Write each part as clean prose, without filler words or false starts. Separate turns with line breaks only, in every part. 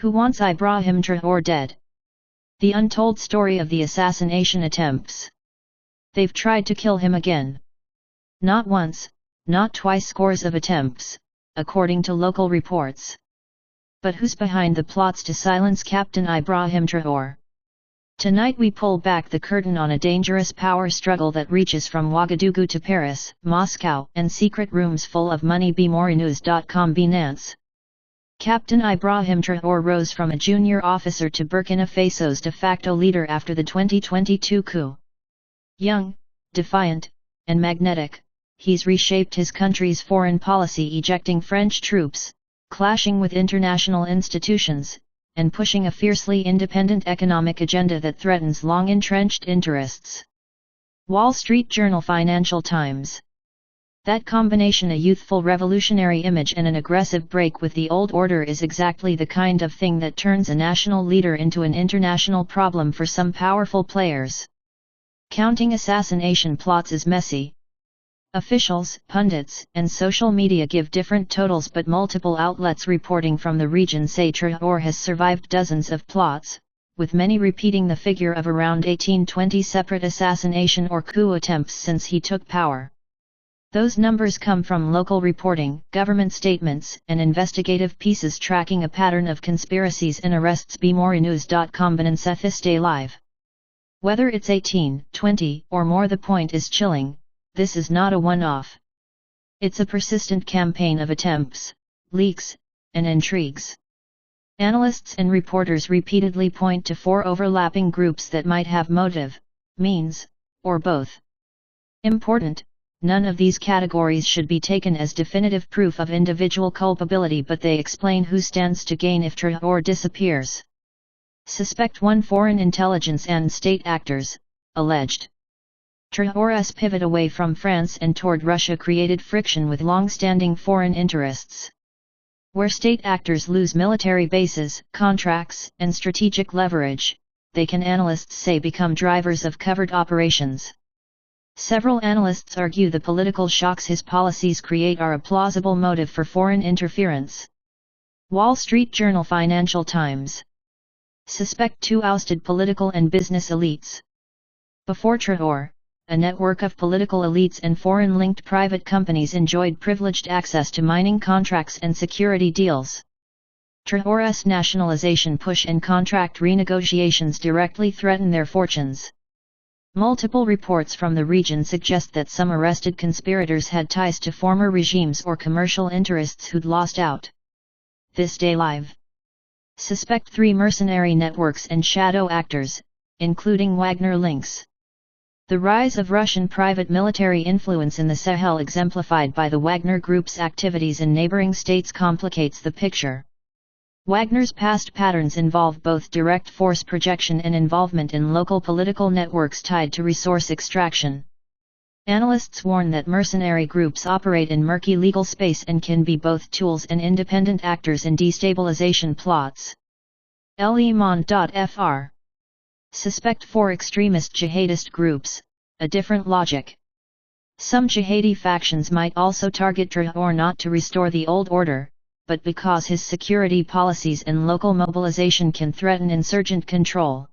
Who wants Ibrahim Traoré dead? The untold story of the assassination attempts. They've tried to kill him again. Not once, not twice, scores of attempts, according to local reports. But who's behind the plots to silence Captain Ibrahim Traoré? Tonight we pull back the curtain on a dangerous power struggle that reaches from Ouagadougou to Paris, Moscow, and secret rooms full of money. BMoriNews.com. Binance. Captain Ibrahim Traoré rose from a junior officer to Burkina Faso's de facto leader after the 2022 coup. Young, defiant, and magnetic, he's reshaped his country's foreign policy, ejecting French troops, clashing with international institutions, and pushing a fiercely independent economic agenda that threatens long-entrenched interests. Wall Street Journal. Financial Times. That combination, a youthful revolutionary image and an aggressive break with the old order, is exactly the kind of thing that turns a national leader into an international problem for some powerful players. Counting assassination plots is messy. Officials, pundits, and social media give different totals, but multiple outlets reporting from the region say Traoré has survived dozens of plots, with many repeating the figure of around 18-20 separate assassination or coup attempts since he took power. Those numbers come from local reporting, government statements, and investigative pieces tracking a pattern of conspiracies and arrests. BMoriNews.com. Binance Day Live. Whether it's 18, 20, or more, the point is chilling. This is not a one-off. It's a persistent campaign of attempts, leaks, and intrigues. Analysts and reporters repeatedly point to 4 overlapping groups that might have motive, means, or both. Important: none of these categories should be taken as definitive proof of individual culpability, but they explain who stands to gain if Traoré disappears. Suspect 1: foreign intelligence and state actors, alleged. Traoré's pivot away from France and toward Russia created friction with long-standing foreign interests. Where state actors lose military bases, contracts, and strategic leverage, they can, analysts say, become drivers of covert operations. Several analysts argue the political shocks his policies create are a plausible motive for foreign interference. Wall Street Journal. Financial Times. Suspect 2: ousted political and business elites. Before Traoré, a network of political elites and foreign-linked private companies enjoyed privileged access to mining contracts and security deals. Traoré's nationalization push and contract renegotiations directly threaten their fortunes. Multiple reports from the region suggest that some arrested conspirators had ties to former regimes or commercial interests who'd lost out. This Day Live. Suspect 3: mercenary networks and shadow actors, including Wagner links. The rise of Russian private military influence in the Sahel, exemplified by the Wagner Group's activities in neighboring states, complicates the picture. Wagner's past patterns involve both direct force projection and involvement in local political networks tied to resource extraction. Analysts warn that mercenary groups operate in murky legal space and can be both tools and independent actors in destabilization plots. L'Iman.fr. Suspect 4: extremist jihadist groups, a different logic. Some jihadi factions might also target Traoré not to restore the old order, but because his security policies and local mobilization can threaten insurgent control.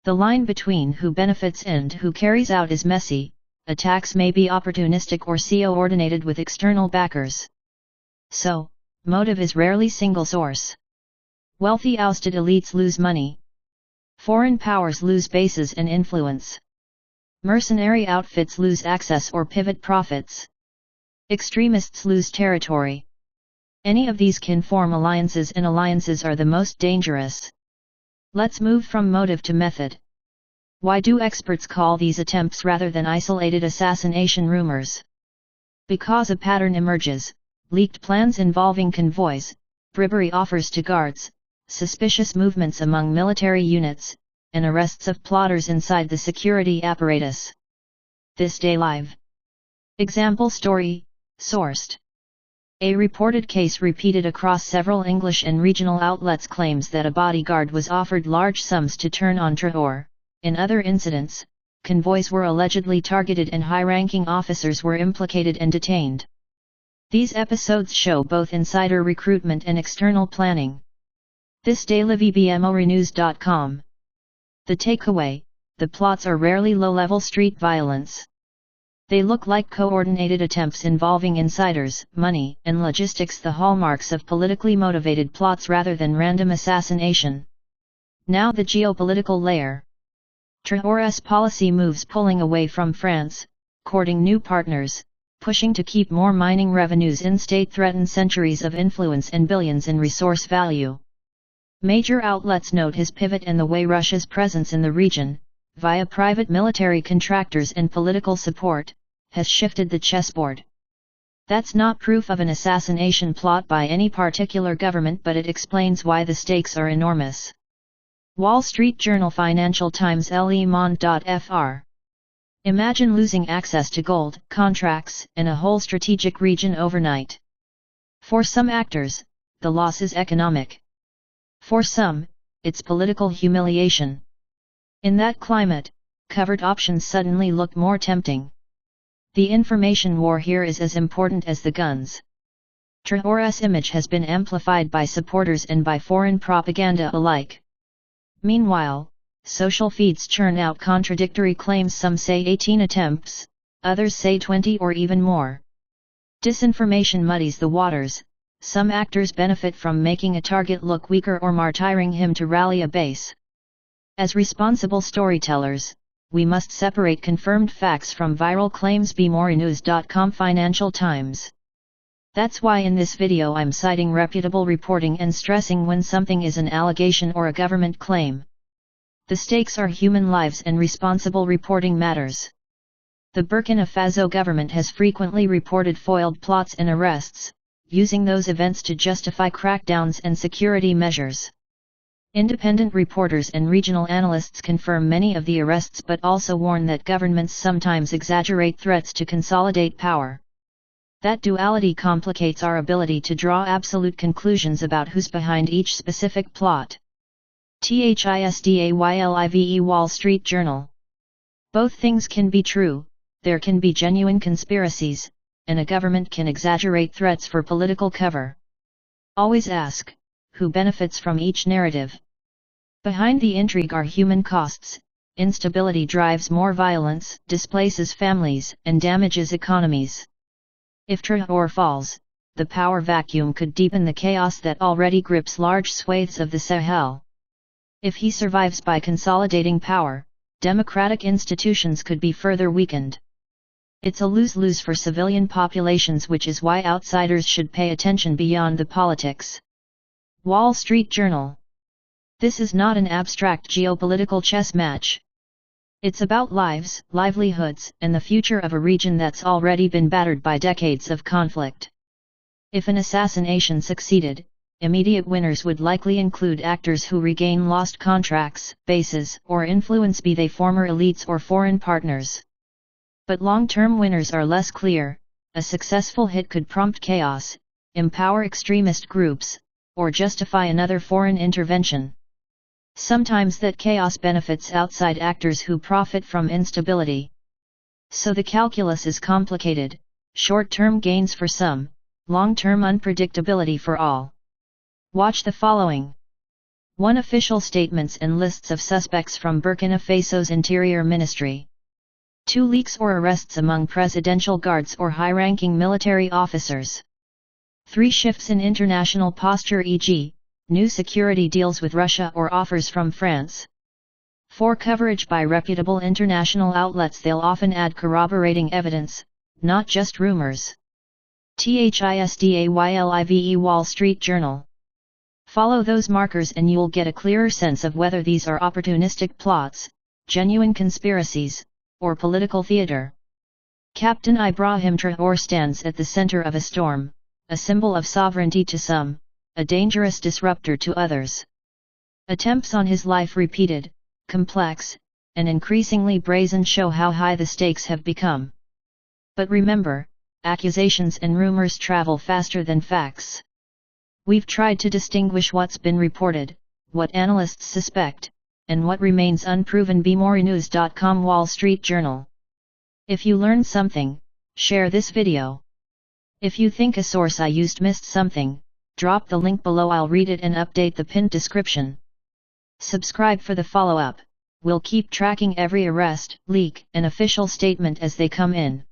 The line between who benefits and who carries out is messy. Attacks may be opportunistic or coordinated with external backers. So, motive is rarely single source. Wealthy ousted elites lose money. Foreign powers lose bases and influence. Mercenary outfits lose access or pivot profits. Extremists lose territory. Any of these can form alliances, and alliances are the most dangerous. Let's move from motive to method. Why do experts call these attempts rather than isolated assassination rumors? Because a pattern emerges: leaked plans involving convoys, bribery offers to guards, suspicious movements among military units, and arrests of plotters inside the security apparatus. This Day Live. Example story, sourced. A reported case repeated across several English and regional outlets claims that a bodyguard was offered large sums to turn on Traoré. In other incidents, convoys were allegedly targeted and high-ranking officers were implicated and detained. These episodes show both insider recruitment and external planning. This dailyvbmorenews.com. The takeaway: the plots are rarely low-level street violence. They look like coordinated attempts involving insiders, money, and logistics, the hallmarks of politically motivated plots rather than random assassination. Now the geopolitical layer. Traoré's policy moves pulling away from France, courting new partners, pushing to keep more mining revenues in-state threaten centuries of influence and billions in resource value. Major outlets note his pivot and the way Russia's presence in the region, via private military contractors and political support, has shifted the chessboard. That's not proof of an assassination plot by any particular government, but it explains why the stakes are enormous. Wall Street Journal, Financial Times, Le Monde.fr. Imagine losing access to gold, contracts, and a whole strategic region overnight. For some actors, the loss is economic. For some, it's political humiliation. In that climate, covert options suddenly look more tempting. The information war here is as important as the guns. Traoré's image has been amplified by supporters and by foreign propaganda alike. Meanwhile, social feeds churn out contradictory claims. Some say 18 attempts, others say 20 or even more. Disinformation muddies the waters. Some actors benefit from making a target look weaker or martyring him to rally a base. As responsible storytellers, we must separate confirmed facts from viral claims. bmorenews.com, Financial Times. That's why in this video I'm citing reputable reporting and stressing when something is an allegation or a government claim. The stakes are human lives and responsible reporting matters. The Burkina Faso government has frequently reported foiled plots and arrests, using those events to justify crackdowns and security measures. Independent reporters and regional analysts confirm many of the arrests but also warn that governments sometimes exaggerate threats to consolidate power. That duality complicates our ability to draw absolute conclusions about who's behind each specific plot. THISDAYLIVE, Wall Street Journal. Both things can be true. There can be genuine conspiracies, and a government can exaggerate threats for political cover. Always ask, who benefits from each narrative? Behind the intrigue are human costs. Instability drives more violence, displaces families, and damages economies. If Traoré falls, the power vacuum could deepen the chaos that already grips large swathes of the Sahel. If he survives by consolidating power, democratic institutions could be further weakened. It's a lose-lose for civilian populations, which is why outsiders should pay attention beyond the politics. Wall Street Journal. This is not an abstract geopolitical chess match. It's about lives, livelihoods, and the future of a region that's already been battered by decades of conflict. If an assassination succeeded, immediate winners would likely include actors who regain lost contracts, bases, or influence, be they former elites or foreign partners. But long-term winners are less clear. A successful hit could prompt chaos, empower extremist groups, or justify another foreign intervention. Sometimes that chaos benefits outside actors who profit from instability. So the calculus is complicated: short-term gains for some, long-term unpredictability for all. Watch the following. 1. Official statements and lists of suspects from Burkina Faso's Interior Ministry. 2. Leaks or arrests among presidential guards or high-ranking military officers. 3. Shifts in international posture, e.g., new security deals with Russia or offers from France. 4. Coverage by reputable international outlets. They'll often add corroborating evidence, not just rumors. THISDAYLIVE, Wall Street Journal. Follow those markers and you'll get a clearer sense of whether these are opportunistic plots, genuine conspiracies, or political theater. Captain Ibrahim Traoré stands at the center of a storm, a symbol of sovereignty to some, a dangerous disruptor to others. Attempts on his life, repeated, complex, and increasingly brazen, show how high the stakes have become. But remember, accusations and rumors travel faster than facts. We've tried to distinguish what's been reported, what analysts suspect, and what remains unproven. bmorenews.com, Wall Street Journal. If you learned something, share this video. If you think a source I used missed something, Drop the link below, I'll read it and update the pinned description. Subscribe for the follow-up, we'll keep tracking every arrest, leak and official statement as they come in.